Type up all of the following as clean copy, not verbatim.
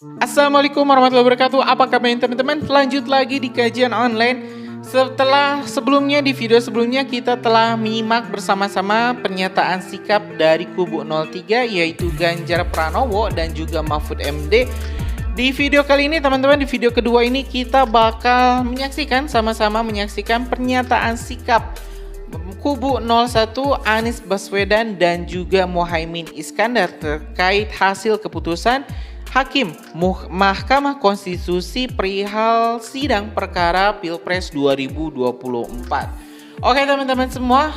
Assalamualaikum warahmatullahi wabarakatuh. Apa kabar teman-teman? Lanjut lagi di kajian online. Setelah sebelumnya di video sebelumnya kita telah menyimak bersama-sama pernyataan sikap dari kubu 03 yaitu Ganjar Pranowo dan juga Mahfud MD. Di video kali ini teman-teman, di video kedua ini kita bakal sama-sama menyaksikan pernyataan sikap kubu 01 Anies Baswedan dan juga Muhaimin Iskandar terkait hasil keputusan Hakim Mahkamah Konstitusi perihal sidang perkara Pilpres 2024. Oke teman-teman semua,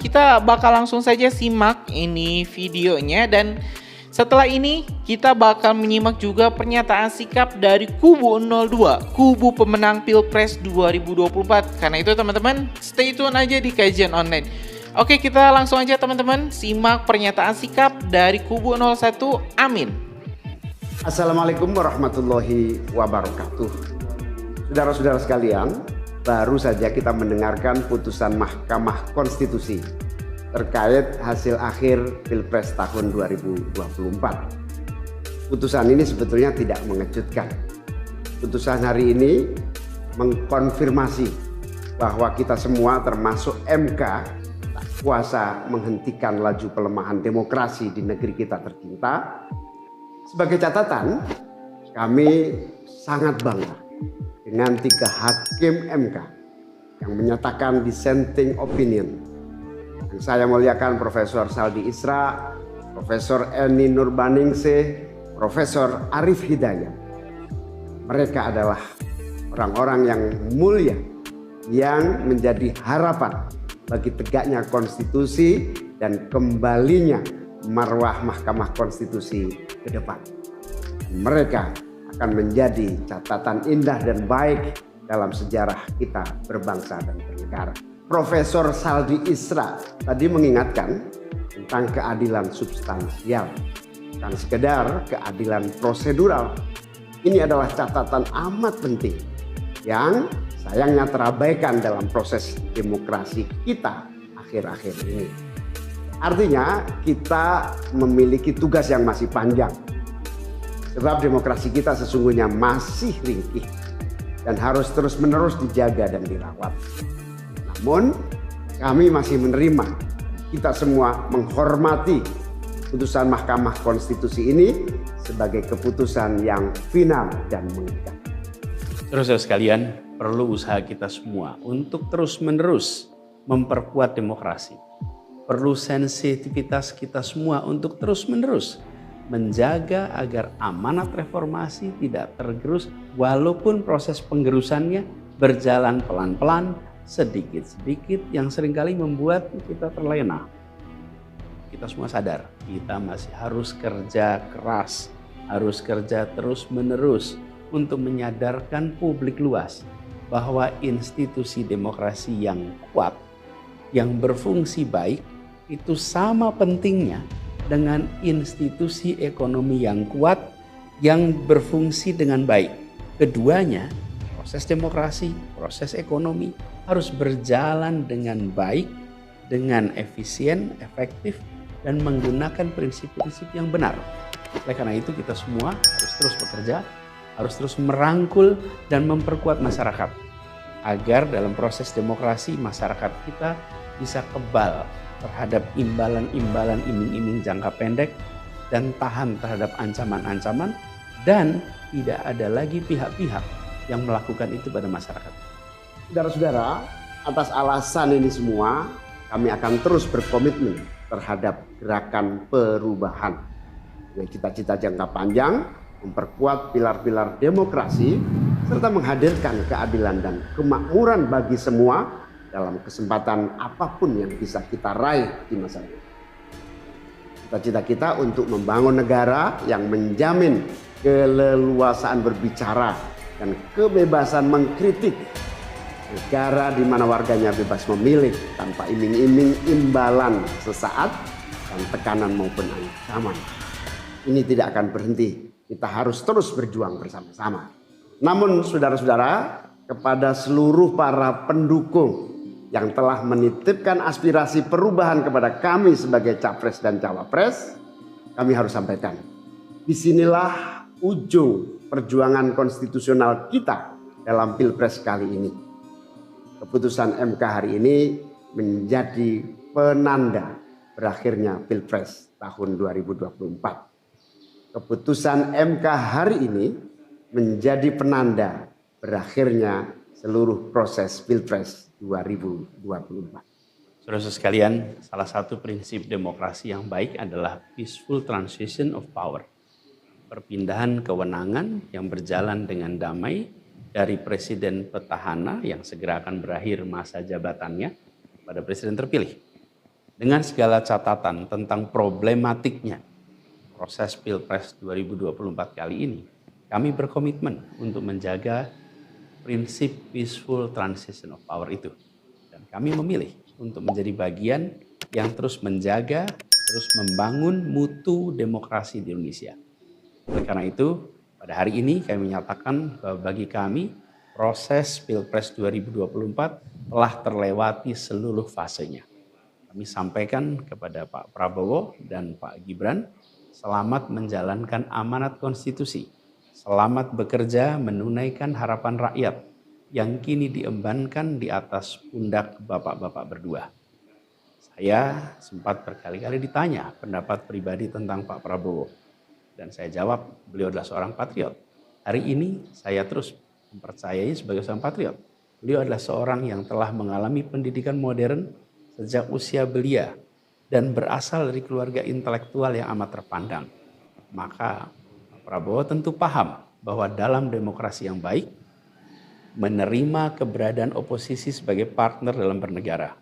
kita bakal langsung saja simak ini videonya dan setelah ini kita bakal menyimak juga pernyataan sikap dari kubu 02, kubu pemenang Pilpres 2024. Karena itu teman-teman, stay tune aja di kajian online. Oke, kita langsung aja teman-teman simak pernyataan sikap dari kubu 01. Amin. Assalamualaikum warahmatullahi wabarakatuh. Saudara-saudara sekalian, baru saja kita mendengarkan putusan Mahkamah Konstitusi terkait hasil akhir Pilpres tahun 2024. Putusan ini sebetulnya tidak mengejutkan. Putusan hari ini mengkonfirmasi bahwa kita semua termasuk MK tak kuasa menghentikan laju pelemahan demokrasi di negeri kita tercinta. Sebagai catatan, kami sangat bangga dengan 3 hakim MK yang menyatakan dissenting opinion. Yang saya muliakan Profesor Saldi Isra, Profesor Eni Nurbaningsih, Profesor Arif Hidayat. Mereka adalah orang-orang yang mulia yang menjadi harapan bagi tegaknya konstitusi dan kembalinya marwah Mahkamah Konstitusi ke depan. Mereka akan menjadi catatan indah dan baik dalam sejarah kita berbangsa dan bernegara. Profesor Saldi Isra tadi mengingatkan tentang keadilan substansial, bukan sekedar keadilan prosedural. Ini adalah catatan amat penting yang sayangnya terabaikan dalam proses demokrasi kita akhir-akhir ini. Artinya kita memiliki tugas yang masih panjang. Sebab demokrasi kita sesungguhnya masih ringkih dan harus terus-menerus dijaga dan dirawat. Namun kami masih menerima, kita semua menghormati putusan Mahkamah Konstitusi ini sebagai keputusan yang final dan mengikat. Saudara sekalian, perlu usaha kita semua untuk terus-menerus memperkuat demokrasi. Perlu sensitivitas kita semua untuk terus-menerus menjaga agar amanat reformasi tidak tergerus walaupun proses penggerusannya berjalan pelan-pelan, sedikit-sedikit yang seringkali membuat kita terlena. Kita semua sadar, kita masih harus kerja keras, harus kerja terus-menerus untuk menyadarkan publik luas bahwa institusi demokrasi yang kuat, yang berfungsi baik, itu sama pentingnya dengan institusi ekonomi yang kuat yang berfungsi dengan baik. Keduanya, proses demokrasi, proses ekonomi harus berjalan dengan baik, dengan efisien, efektif, dan menggunakan prinsip-prinsip yang benar. Oleh karena itu kita semua harus terus bekerja, harus terus merangkul dan memperkuat masyarakat agar dalam proses demokrasi masyarakat kita bisa kebal terhadap imbalan-imbalan iming-iming jangka pendek dan tahan terhadap ancaman-ancaman dan tidak ada lagi pihak-pihak yang melakukan itu pada masyarakat. Saudara-saudara, atas alasan ini semua kami akan terus berkomitmen terhadap gerakan perubahan dengan cita-cita jangka panjang, memperkuat pilar-pilar demokrasi serta menghadirkan keadilan dan kemakmuran bagi semua dalam kesempatan apapun yang bisa kita raih di masa depan. Cita-cita kita untuk membangun negara yang menjamin keleluasaan berbicara dan kebebasan mengkritik. Negara di mana warganya bebas memilih tanpa iming-iming imbalan sesaat dan tekanan maupun ancaman. Ini tidak akan berhenti. Kita harus terus berjuang bersama-sama. Namun saudara-saudara, kepada seluruh para pendukung yang telah menitipkan aspirasi perubahan kepada kami sebagai capres dan cawapres, kami harus sampaikan, disinilah ujung perjuangan konstitusional kita dalam Pilpres kali ini. Keputusan MK hari ini menjadi penanda berakhirnya Pilpres tahun 2024. Keputusan MK hari ini menjadi penanda berakhirnya seluruh proses Pilpres 2024. Saudara sekalian, salah satu prinsip demokrasi yang baik adalah peaceful transition of power. Perpindahan kewenangan yang berjalan dengan damai dari presiden petahana yang segera akan berakhir masa jabatannya pada presiden terpilih. Dengan segala catatan tentang problematiknya proses Pilpres 2024 kali ini, kami berkomitmen untuk menjaga prinsip peaceful transition of power itu. Dan kami memilih untuk menjadi bagian yang terus menjaga, terus membangun mutu demokrasi di Indonesia. Oleh karena itu, pada hari ini kami menyatakan bahwa bagi kami proses Pilpres 2024 telah terlewati seluruh fasenya. Kami sampaikan kepada Pak Prabowo dan Pak Gibran, selamat menjalankan amanat konstitusi, selamat bekerja menunaikan harapan rakyat yang kini diembankan di atas pundak bapak-bapak berdua. Saya sempat berkali-kali ditanya pendapat pribadi tentang Pak Prabowo. Dan saya jawab, beliau adalah seorang patriot. Hari ini saya terus mempercayai sebagai seorang patriot. Beliau adalah seorang yang telah mengalami pendidikan modern sejak usia belia dan berasal dari keluarga intelektual yang amat terpandang. Maka Pak Prabowo tentu paham bahwa dalam demokrasi yang baik, menerima keberadaan oposisi sebagai partner dalam bernegara,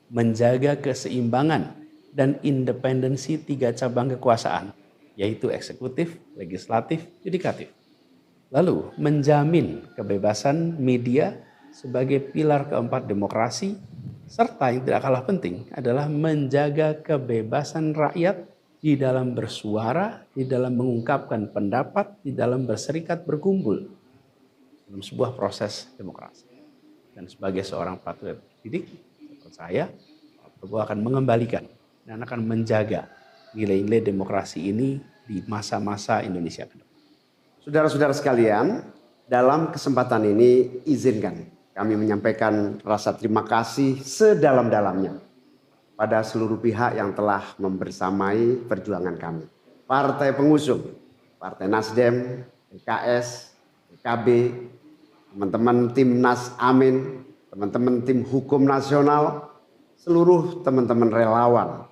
menjaga keseimbangan dan independensi 3 cabang kekuasaan, yaitu eksekutif, legislatif, yudikatif. Lalu menjamin kebebasan media sebagai pilar keempat demokrasi, serta yang tidak kalah penting adalah menjaga kebebasan rakyat di dalam bersuara, di dalam mengungkapkan pendapat, di dalam berserikat berkumpul dalam sebuah proses demokrasi. Dan sebagai seorang patriot didik, saya Pak Prabowo akan mengembalikan dan akan menjaga nilai-nilai demokrasi ini di masa-masa Indonesia ke depan. Saudara-saudara sekalian, dalam kesempatan ini izinkan kami menyampaikan rasa terima kasih sedalam-dalamnya pada seluruh pihak yang telah membersamai perjuangan kami. Partai pengusung, Partai Nasdem, PKS, PKB, teman-teman Timnas Amin, teman-teman tim hukum nasional, seluruh teman-teman relawan,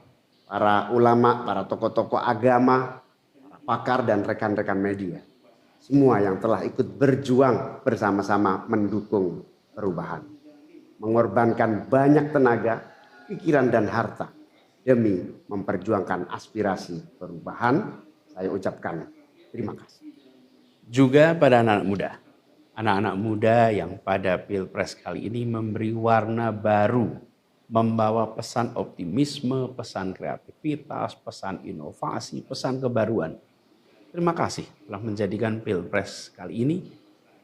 para ulama, para tokoh-tokoh agama, para pakar dan rekan-rekan media. Semua yang telah ikut berjuang bersama-sama mendukung perubahan. Mengorbankan banyak tenaga, pikiran dan harta demi memperjuangkan aspirasi perubahan. Saya ucapkan terima kasih. Juga pada anak-anak muda. Anak-anak muda yang pada Pilpres kali ini memberi warna baru, membawa pesan optimisme, pesan kreativitas, pesan inovasi, pesan kebaruan. Terima kasih telah menjadikan Pilpres kali ini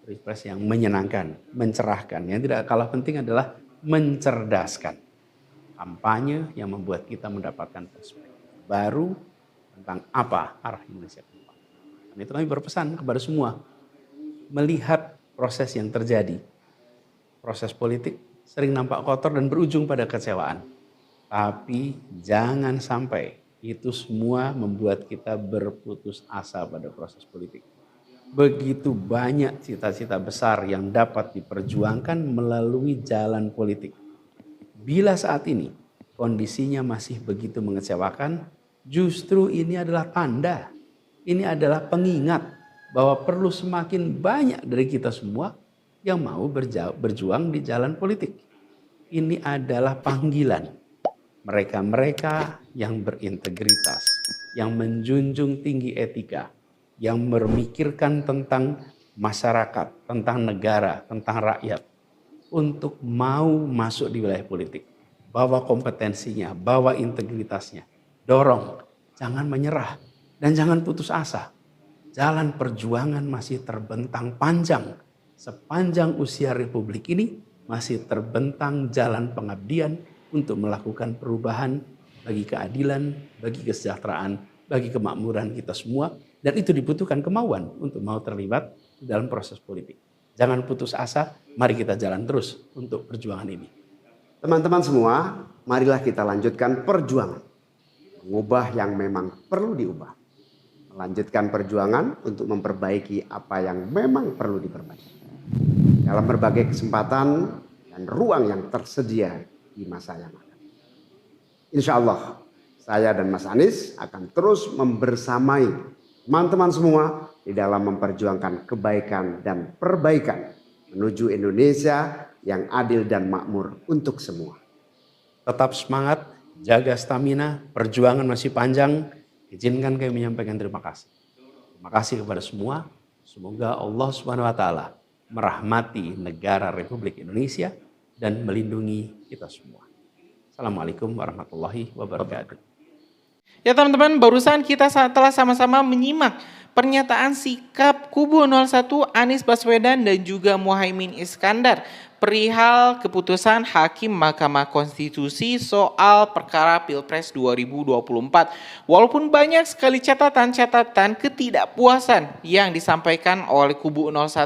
Pilpres yang menyenangkan, mencerahkan. Yang tidak kalah penting adalah mencerdaskan. Kampanye yang membuat kita mendapatkan perspektif baru tentang apa arah Indonesia ke depan. Dan itu kami berpesan kepada semua, melihat proses yang terjadi. Proses politik sering nampak kotor dan berujung pada kecewaan. Tapi jangan sampai itu semua membuat kita berputus asa pada proses politik. Begitu banyak cita-cita besar yang dapat diperjuangkan melalui jalan politik. Bila saat ini kondisinya masih begitu mengecewakan, justru ini adalah tanda, ini adalah pengingat bahwa perlu semakin banyak dari kita semua yang mau berjuang di jalan politik. Ini adalah panggilan mereka-mereka yang berintegritas, yang menjunjung tinggi etika, yang memikirkan tentang masyarakat, tentang negara, tentang rakyat, untuk mau masuk di wilayah politik. Bawa kompetensinya, bawa integritasnya, dorong, jangan menyerah dan jangan putus asa. Jalan perjuangan masih terbentang panjang. Sepanjang usia Republik ini masih terbentang jalan pengabdian untuk melakukan perubahan bagi keadilan, bagi kesejahteraan, bagi kemakmuran kita semua Dan itu dibutuhkan kemauan untuk mau terlibat dalam proses politik. Jangan putus asa, mari kita jalan terus untuk perjuangan ini. Teman-teman semua, marilah kita lanjutkan perjuangan. Mengubah yang memang perlu diubah. Melanjutkan perjuangan untuk memperbaiki apa yang memang perlu diperbaiki. Dalam berbagai kesempatan dan ruang yang tersedia di masa yang akan. Insya Allah, saya dan Mas Anies akan terus membersamai teman-teman semua di dalam memperjuangkan kebaikan dan perbaikan menuju Indonesia yang adil dan makmur untuk semua. Tetap semangat, jaga stamina, perjuangan masih panjang. Izinkan kami menyampaikan terima kasih. Terima kasih kepada semua. Semoga Allah Subhanahu wa taala merahmati negara Republik Indonesia dan melindungi kita semua. Assalamualaikum warahmatullahi wabarakatuh. Ya teman-teman, barusan kita telah sama-sama menyimak pernyataan sikap kubu 01 Anies Baswedan dan juga Muhaimin Iskandar perihal keputusan Hakim Mahkamah Konstitusi soal perkara Pilpres 2024. Walaupun banyak sekali catatan-catatan ketidakpuasan yang disampaikan oleh kubu 01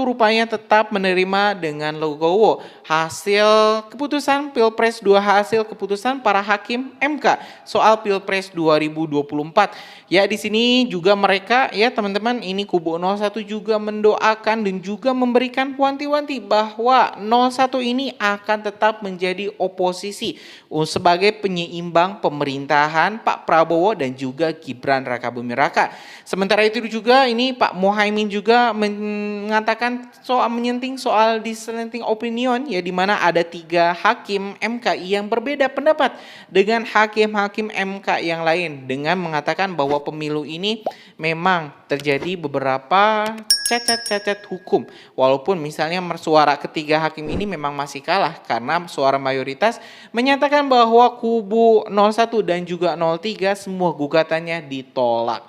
rupanya tetap menerima dengan legowo hasil keputusan Pilpres 2, hasil keputusan para hakim MK soal Pilpres 2024. Ya, di sini juga mereka, ya teman-teman, ini kubu 01 juga mendoakan dan juga memberikan wanti-wanti bahwa 01 ini akan tetap menjadi oposisi sebagai penyeimbang pemerintahan Pak Prabowo dan juga Gibran Rakabuming Raka. Sementara itu juga ini Pak Muhaimin juga mengatakan menyenting soal dissenting opinion, ya, di mana ada 3 hakim MK yang berbeda pendapat dengan hakim-hakim MK yang lain dengan mengatakan bahwa pemilu ini memang terjadi beberapa cacat-cacat hukum. Walaupun misalnya suara ketiga hakim ini memang masih kalah karena suara mayoritas menyatakan bahwa kubu 01 dan juga 03 semua gugatannya ditolak.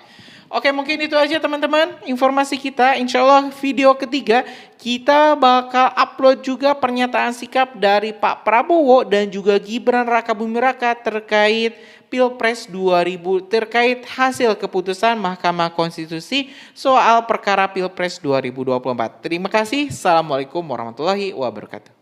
Oke, mungkin itu aja teman-teman informasi kita. Insya Allah video ketiga kita bakal upload juga pernyataan sikap dari Pak Prabowo dan juga Gibran Rakabuming Raka terkait Pilpres 2000, terkait hasil keputusan Mahkamah Konstitusi soal perkara Pilpres 2024. Terima kasih. Assalamualaikum warahmatullahi wabarakatuh.